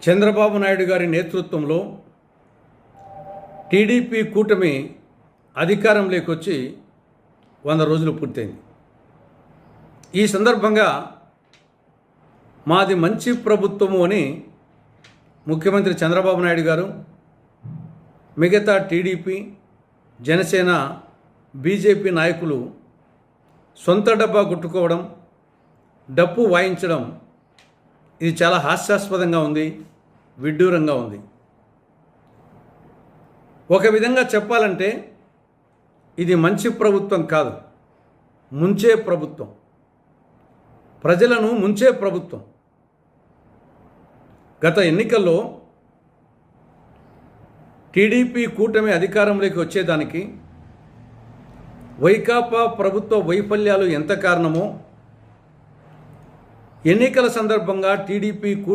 చంద్రబాబు నాయుడు గారి నేతృత్వంలో టీడీపీ కూటమి అధికారంలోకి వచ్చి 100 రోజులు పూర్తయింది. ఈ సందర్భంగా మాది మంచి ప్రభుత్వము అని ముఖ్యమంత్రి చంద్రబాబు నాయుడు గారు, మిగతా టీడీపీ, జనసేన, బీజేపీ నాయకులు సొంత డబ్బా కొట్టుకోవడం, డప్పు వాయించడం ఇది చాలా హాస్యాస్పదంగా ఉంది, విడ్డూరంగా ఉంది. ఒక విధంగా చెప్పాలంటే ఇది మంచి ప్రభుత్వం కాదు, ముంచే ప్రభుత్వం, ప్రజలను ముంచే ప్రభుత్వం. గత ఎన్నికల్లో టీడీపీ కూటమి అధికారంలోకి వచ్చేదానికి వైకాపా ప్రభుత్వ వైఫల్యాలు ఎంత కారణమో ఎన్నికల సందర్భంగా టీడీపీ కూటమి